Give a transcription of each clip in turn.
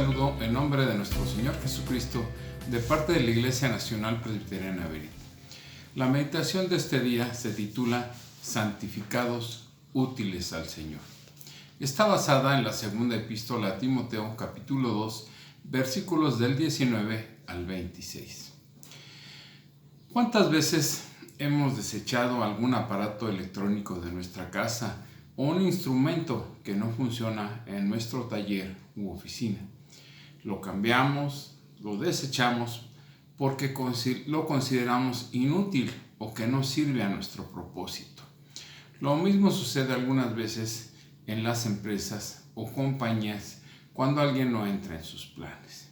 saludo en nombre de nuestro Señor Jesucristo de parte de la Iglesia Nacional Presbiteriana Verita. La meditación de este día se titula Santificados útiles al Señor. Está basada en la segunda epístola a Timoteo, capítulo 2, versículos del 19 al 26. ¿Cuántas veces hemos desechado algún aparato electrónico de nuestra casa o un instrumento que no funciona en nuestro taller u oficina? Lo cambiamos, lo desechamos porque lo consideramos inútil o que no sirve a nuestro propósito. Lo mismo sucede algunas veces en las empresas o compañías cuando alguien no entra en sus planes.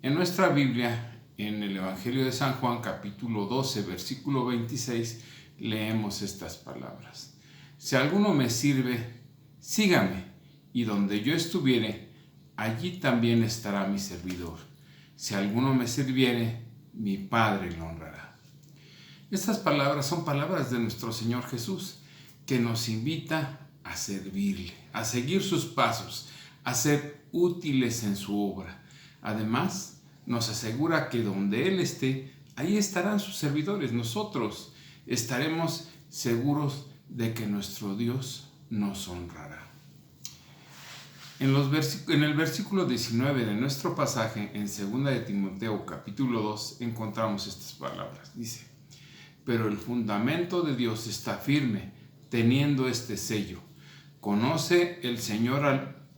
En nuestra Biblia, en el Evangelio de San Juan, capítulo 12, versículo 26, leemos estas palabras. Si alguno me sirve, sígame, y donde yo estuviere, allí también estará mi servidor. Si alguno me sirviere, mi Padre lo honrará. Estas palabras son palabras de nuestro Señor Jesús, que nos invita a servirle, a seguir sus pasos, a ser útiles en su obra. Además, nos asegura que donde Él esté, ahí estarán sus servidores. Nosotros estaremos seguros de que nuestro Dios nos honrará. En el versículo 19 de nuestro pasaje, en 2 de Timoteo capítulo 2, encontramos estas palabras. Dice, pero el fundamento de Dios está firme, teniendo este sello. Conoce el Señor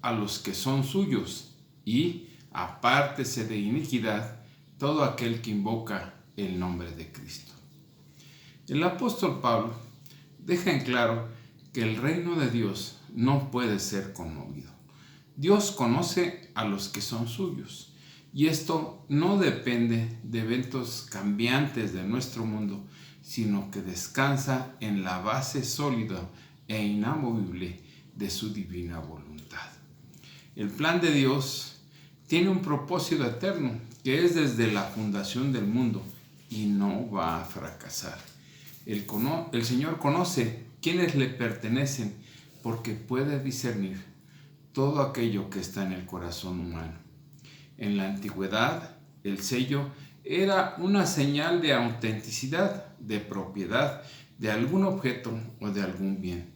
a los que son suyos, y apártese de iniquidad todo aquel que invoca el nombre de Cristo. El apóstol Pablo deja en claro que el reino de Dios no puede ser conmovido. Dios conoce a los que son suyos, y esto no depende de eventos cambiantes de nuestro mundo, sino que descansa en la base sólida e inamovible de su divina voluntad. El plan de Dios tiene un propósito eterno que es desde la fundación del mundo y no va a fracasar. El Señor conoce quiénes le pertenecen porque puede discernir todo aquello que está en el corazón humano. En la antigüedad, el sello era una señal de autenticidad, de propiedad, de algún objeto o de algún bien.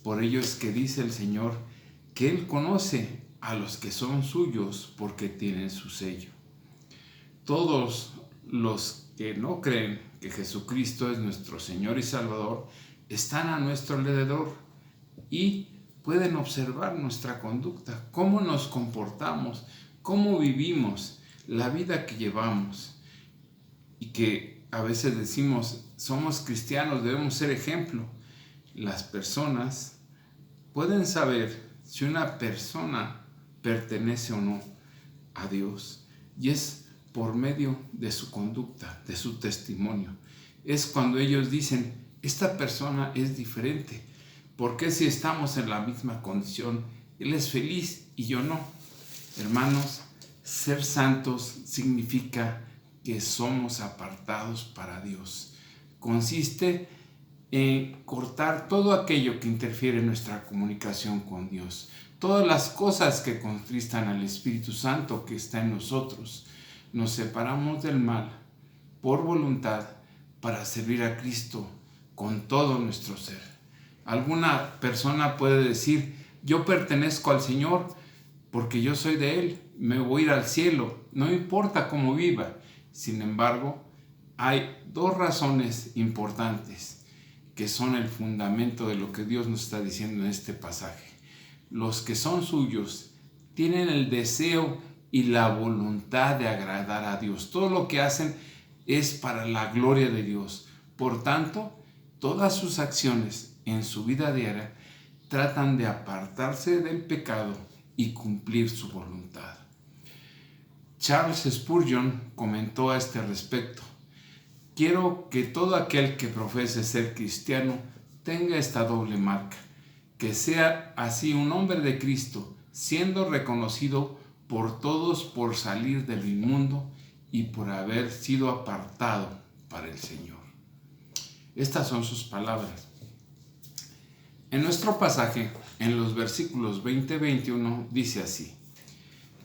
Por ello es que dice el Señor que Él conoce a los que son suyos porque tienen su sello. Todos los que no creen que Jesucristo es nuestro Señor y Salvador están a nuestro alrededor y pueden observar nuestra conducta, cómo nos comportamos, cómo vivimos, la vida que llevamos. Y que a veces decimos, somos cristianos, debemos ser ejemplo. Las personas pueden saber si una persona pertenece o no a Dios, y es por medio de su conducta, de su testimonio. Es cuando ellos dicen, esta persona es diferente, porque si estamos en la misma condición, él es feliz y yo no. Hermanos, ser santos significa que somos apartados para Dios. Consiste en cortar todo aquello que interfiere en nuestra comunicación con Dios. Todas las cosas que contristan al Espíritu Santo que está en nosotros. Nos separamos del mal por voluntad para servir a Cristo con todo nuestro ser. Alguna persona puede decir, yo pertenezco al Señor porque yo soy de Él, me voy a ir al cielo, no importa cómo viva. Sin embargo, hay dos razones importantes que son el fundamento de lo que Dios nos está diciendo en este pasaje. Los que son suyos tienen el deseo y la voluntad de agradar a Dios. Todo lo que hacen es para la gloria de Dios. Por tanto, todas sus acciones en su vida diaria tratan de apartarse del pecado y cumplir su voluntad. Charles Spurgeon comentó a este respecto: quiero que todo aquel que profese ser cristiano tenga esta doble marca, que sea así un hombre de Cristo, siendo reconocido por todos por salir del inmundo y por haber sido apartado para el Señor. Estas son sus palabras. En nuestro pasaje, en los versículos 20 y 21, dice así: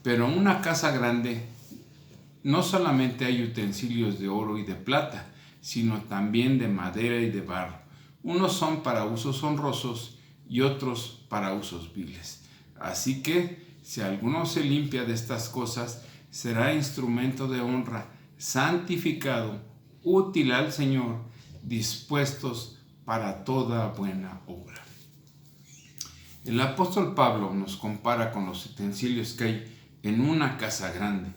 Pero en una casa grande no solamente hay utensilios de oro y de plata, sino también de madera y de barro. Unos son para usos honrosos y otros para usos viles. Así que, si alguno se limpia de estas cosas, será instrumento de honra, santificado, útil al Señor, dispuestos para toda buena obra. El apóstol Pablo nos compara con los utensilios que hay en una casa grande.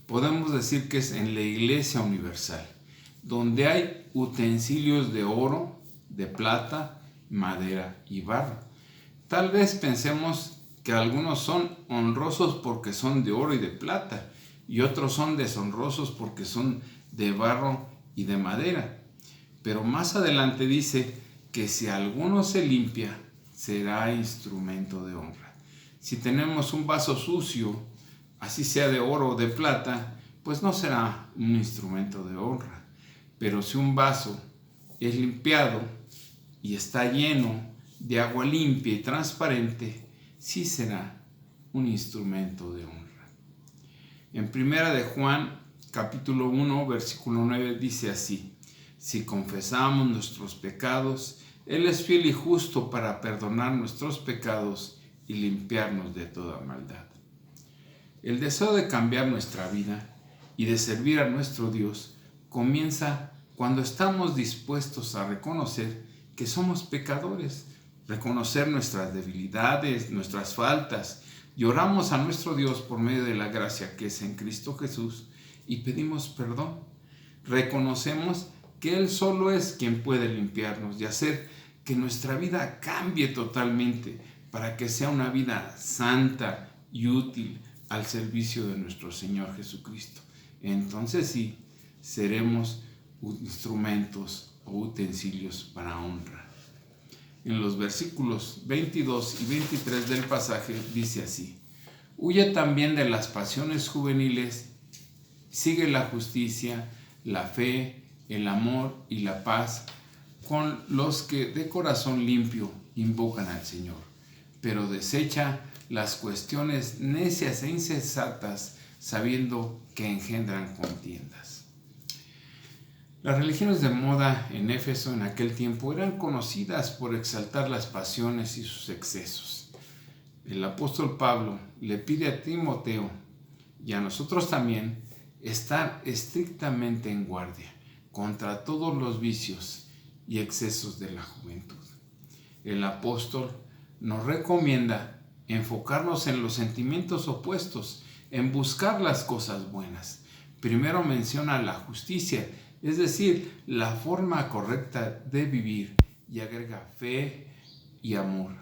Podemos decir que es en la iglesia universal, donde hay utensilios de oro, de plata, madera y barro. Tal vez pensemos que algunos son honrosos porque son de oro y de plata, y otros son deshonrosos porque son de barro y de madera. Pero más adelante dice que si alguno se limpia, será instrumento de honra. Si tenemos un vaso sucio, así sea de oro o de plata, pues no será un instrumento de honra. Pero si un vaso es limpiado y está lleno de agua limpia y transparente, sí será un instrumento de honra. En 1 de Juan, capítulo 1, versículo 9, dice así: si confesamos nuestros pecados, Él es fiel y justo para perdonar nuestros pecados y limpiarnos de toda maldad. El deseo de cambiar nuestra vida y de servir a nuestro Dios comienza cuando estamos dispuestos a reconocer que somos pecadores, reconocer nuestras debilidades, nuestras faltas, y oramos a nuestro Dios por medio de la gracia que es en Cristo Jesús y pedimos perdón. Reconocemos que Él solo es quien puede limpiarnos y hacer que nuestra vida cambie totalmente para que sea una vida santa y útil al servicio de nuestro Señor Jesucristo. Entonces sí, seremos instrumentos o utensilios para honra. En los versículos 22 y 23 del pasaje dice así: huye también de las pasiones juveniles, sigue la justicia, la fe, el amor y la paz con los que de corazón limpio invocan al Señor, pero desecha las cuestiones necias e insensatas, sabiendo que engendran contiendas. Las religiones de moda en Éfeso en aquel tiempo eran conocidas por exaltar las pasiones y sus excesos. El apóstol Pablo le pide a Timoteo y a nosotros también estar estrictamente en guardia contra todos los vicios y excesos de la juventud. El apóstol nos recomienda enfocarnos en los sentimientos opuestos, en buscar las cosas buenas. Primero menciona la justicia, es decir, la forma correcta de vivir, y agrega fe y amor.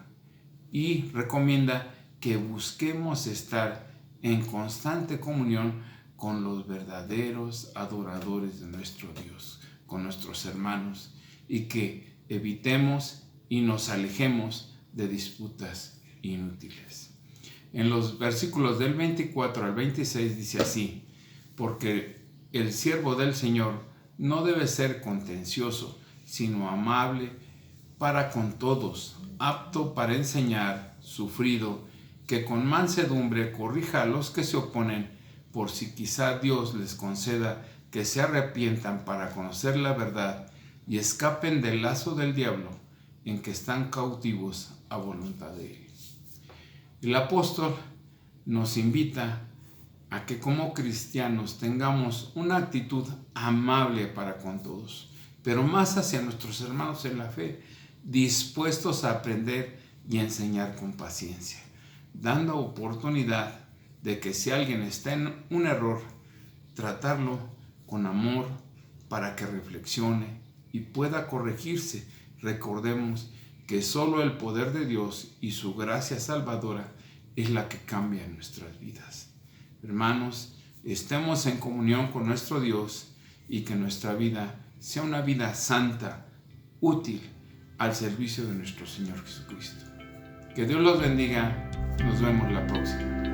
Y recomienda que busquemos estar en constante comunión con los verdaderos adoradores de nuestro Dios, con nuestros hermanos, y que evitemos y nos alejemos de disputas inútiles. En los versículos del 24 al 26 dice así: porque el siervo del Señor no debe ser contencioso, sino amable para con todos, apto para enseñar, sufrido, que con mansedumbre corrija a los que se oponen, por si quizá Dios les conceda que se arrepientan para conocer la verdad y escapen del lazo del diablo en que están cautivos a voluntad de Él. El apóstol nos invita a que como cristianos tengamos una actitud amable para con todos, pero más hacia nuestros hermanos en la fe, dispuestos a aprender y enseñar con paciencia, dando oportunidad de que si alguien está en un error, tratarlo con amor para que reflexione y pueda corregirse. Recordemos que solo el poder de Dios y su gracia salvadora es la que cambia nuestras vidas. Hermanos, estemos en comunión con nuestro Dios y que nuestra vida sea una vida santa, útil, al servicio de nuestro Señor Jesucristo. Que Dios los bendiga. Nos vemos la próxima.